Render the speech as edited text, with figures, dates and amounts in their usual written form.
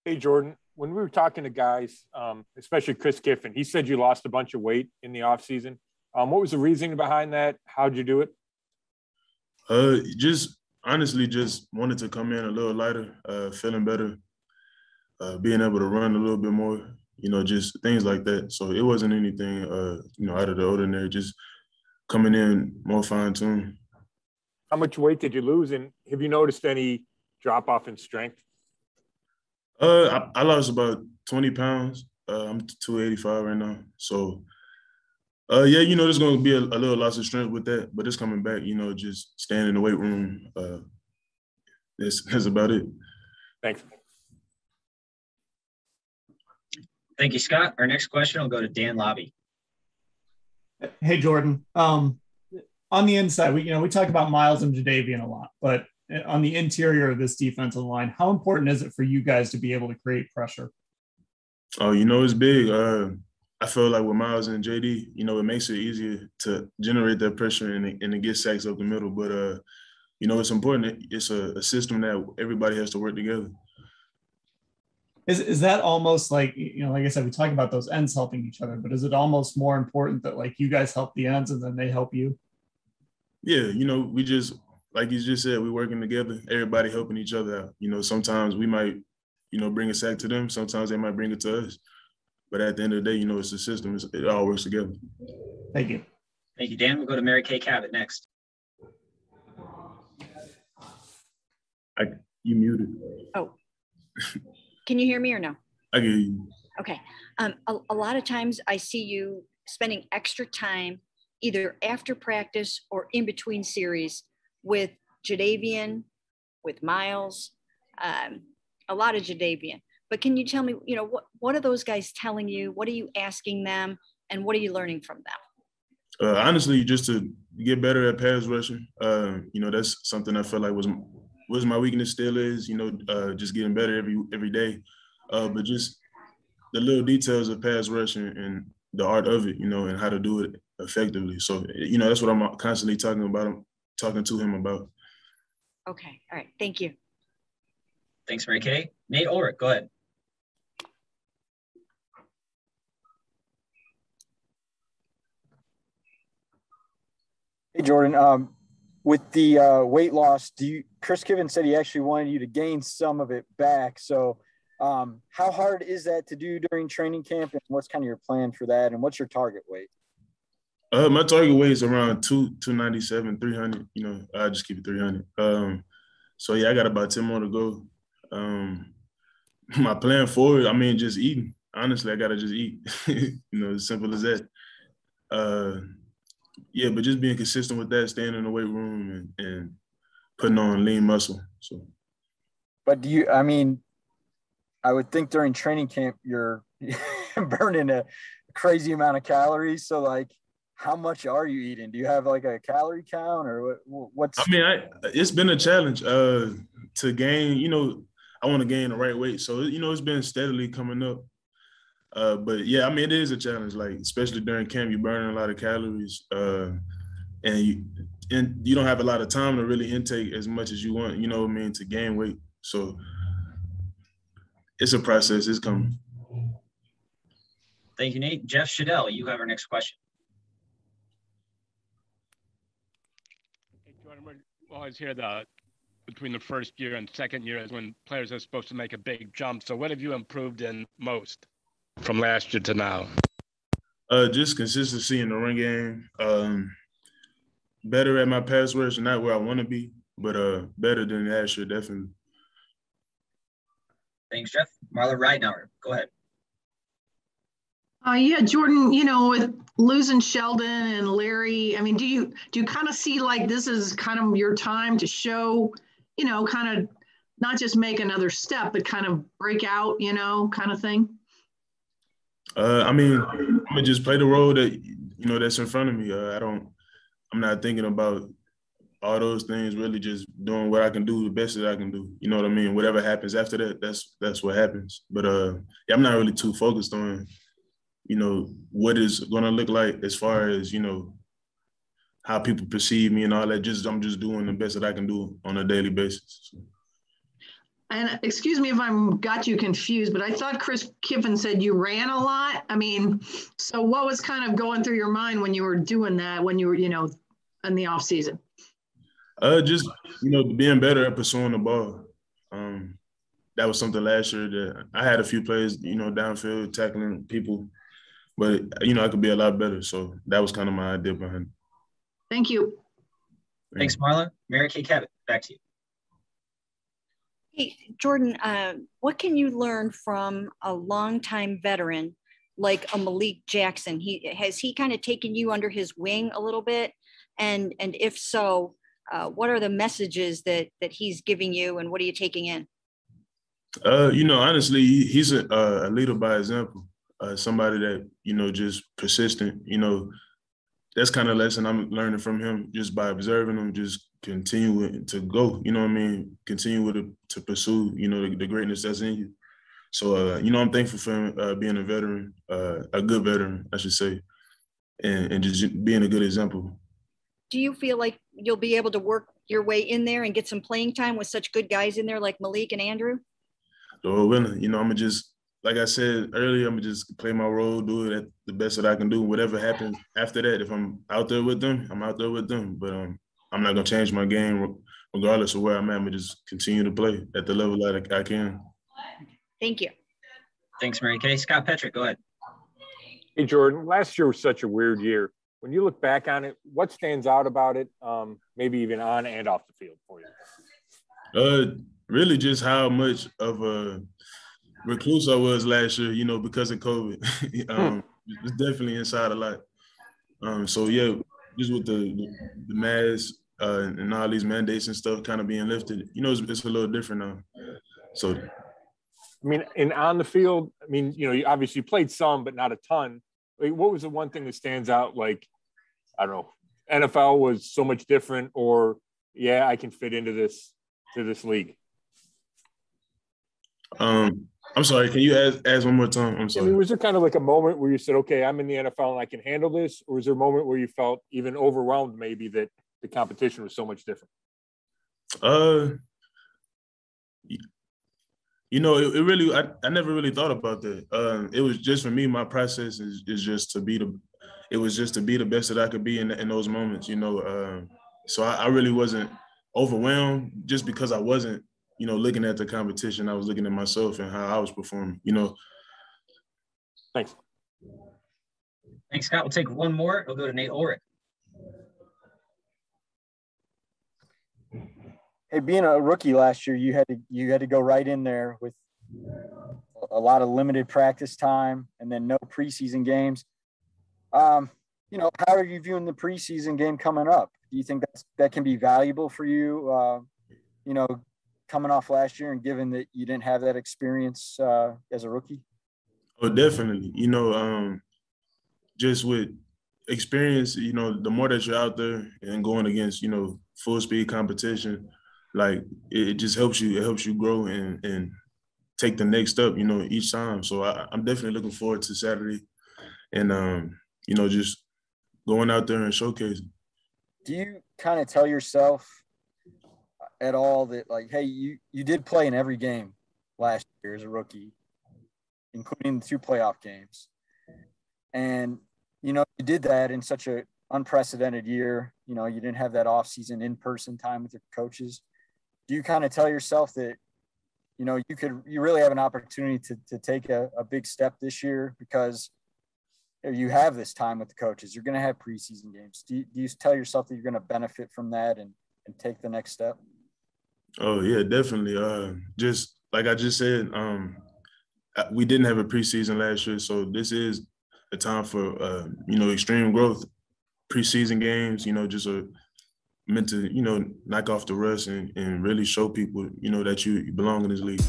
Hey, Jordan, when we were talking to guys, especially Chris Kiffin, he said you lost a bunch of weight in the offseason. What was the reasoning behind that? How'd you do it? Just honestly, just wanted to come in a little lighter, feeling better, being able to run a little bit more, just things like that. So it wasn't anything, out of the ordinary, just coming in more fine-tuned. How much weight did you lose? And have you noticed any drop off in strength? I lost about 20 pounds. I'm 285 right now. So, yeah, there's going to be a little loss of strength with that, but it's coming back, just staying in the weight room. That's about it. Thanks. Thank you, Scott. Our next question will go to Dan Lobby. Hey, Jordan. On the inside, we talk about Miles and Jadeveon a lot, but on the interior of this defensive line, how important is it for you guys to be able to create pressure? Oh, it's big. I feel like with Miles and JD, it makes it easier to generate that pressure and to get sacks up the middle. But, it's important. It's a system that everybody has to work together. Is that almost like, like I said, we talk about those ends helping each other, but is it almost more important that like you guys help the ends and then they help you? Yeah, we just, like you just said, we're working together, everybody helping each other out. Sometimes we might, bring a sack to them. Sometimes they might bring it to us. But at the end of the day, it's a system. It all works together. Thank you. Thank you, Dan. We'll go to Mary Kay Cabot next. You muted. Oh. Can you hear me or no? I can hear you. Okay. A lot of times I see you spending extra time either after practice or in between series with Jadeveon, with Miles, a lot of Jadeveon. But can you tell me, what are those guys telling you? What are you asking them? And what are you learning from them? Honestly, just to get better at pass rushing. That's something I feel like was my weakness, still is, just getting better every day. But just the little details of pass rushing and the art of it, and how to do it effectively. So, that's what I'm constantly talking to him about. Okay. All right. Thank you. Thanks, Mary Kay. Nate Ulrich, go ahead. Hey, Jordan. With the weight loss, Chris Kiffin said he actually wanted you to gain some of it back. So how hard is that to do during training camp, and what's kind of your plan for that, and what's your target weight? My target weight is around 297, 300. I just keep it 300. So, yeah, I got about 10 more to go. My plan forward, just eating. Honestly, I got to just eat, as simple as that. Yeah, but just being consistent with that, staying in the weight room and putting on lean muscle. So, but I would think during training camp you're burning a crazy amount of calories. So, like, how much are you eating? Do you have like a calorie count, or what's? It's been a challenge to gain. I want to gain the right weight, so it's been steadily coming up. But yeah, it is a challenge. Like, especially during camp, you're burning a lot of calories, and you don't have a lot of time to really intake as much as you want. To gain weight. So it's a process. It's coming. Thank you, Nate. Jeff Shadell, you have our next question. Hey, Jordan, we always hear between the first year and second year is when players are supposed to make a big jump. So what have you improved in most from last year to now? Just consistency in the run game. Better at my pass rush, not where I want to be, but better than last year, definitely. Thanks, Jeff. Marla Ridenauer, go ahead. Yeah, Jordan, with losing Sheldon and Larry, do you kind of see like this is kind of your time to show, kind of not just make another step, but kind of break out, kind of thing? I'm gonna just play the role that that's in front of me. I'm not thinking about all those things. Really, just doing what I can do, the best that I can do. You know what I mean? Whatever happens after that, that's what happens. But yeah, I'm not really too focused on what is gonna look like as far as how people perceive me and all that. I'm just doing the best that I can do on a daily basis. So. And excuse me if I'm got you confused, but I thought Chris Kiffin said you ran a lot. I mean, so what was kind of going through your mind when you were doing that, when you were, in the off season? Just, being better at pursuing the ball. That was something last year that I had a few plays, downfield, tackling people, but, I could be a lot better. So that was kind of my idea behind it. Thank you. Thanks, Marla. Mary Kay Cabot, back to you. Hey, Jordan, what can you learn from a longtime veteran like a Malik Jackson? Has he kind of taken you under his wing a little bit? And if so, what are the messages that he's giving you, and what are you taking in? Honestly, he's a leader by example. Somebody that, just persistent, that's kind of lesson I'm learning from him just by observing him, just continue to go, continue to pursue, the greatness that's in you. So, I'm thankful for him being a veteran, a good veteran, I should say, and just being a good example. Do you feel like you'll be able to work your way in there and get some playing time with such good guys in there like Malik and Andrew? So, I'm going to just, like I said earlier, I'm going to just play my role, do it at the best that I can do. Whatever happens after that, if I'm out there with them, I'm out there with them. But I'm not going to change my game regardless of where I'm at. I'm going to just continue to play at the level that I can. Thank you. Thanks, Mary Kay. Scott Petrick, go ahead. Hey, Jordan, last year was such a weird year. When you look back on it, what stands out about it, maybe even on and off the field for you? Really just how much of a recluse I was last year, because of COVID. It's definitely inside a lot. So, yeah, just with the mask and all these mandates and stuff kind of being lifted, it's a little different now. So, I mean, and on the field, you obviously played some, but not a ton. Like, what was the one thing that stands out? Like, I don't know, NFL was so much different, or I can fit into this league. I'm sorry. Can you ask one more time? I'm sorry. Was there kind of like a moment where you said, "Okay, I'm in the NFL and I can handle this," or was there a moment where you felt even overwhelmed, maybe that the competition was so much different? It really, I never really thought about that. It was just for me, my process is just to be the best that I could be in those moments, So I really wasn't overwhelmed just because I wasn't, looking at the competition. I was looking at myself and how I was performing, Thanks. Thanks, Scott. We'll take one more. We'll go to Nate Ulrich. Hey, being a rookie last year, you had to go right in there with a lot of limited practice time and then no preseason games. How are you viewing the preseason game coming up? Do you think that can be valuable for you? Coming off last year and given that you didn't have that experience as a rookie? Oh, definitely. Just with experience, the more that you're out there and going against, full speed competition, like it just helps you. It helps you grow and take the next step, each time. So I'm definitely looking forward to Saturday and, just going out there and showcasing. Do you kind of tell yourself at all that, like, hey, you did play in every game last year as a rookie, including the 2 playoff games, and you did that in such a unprecedented year. You didn't have that off-season in-person time with your coaches. Do you kind of tell yourself that you really have an opportunity to take a big step this year because you have this time with the coaches? You're going to have preseason games. Do you tell yourself that you're going to benefit from that and take the next step? Oh, yeah, definitely. Just like I just said, we didn't have a preseason last year, so this is a time for, extreme growth. Preseason games, just meant to, knock off the rust and really show people, that you belong in this league.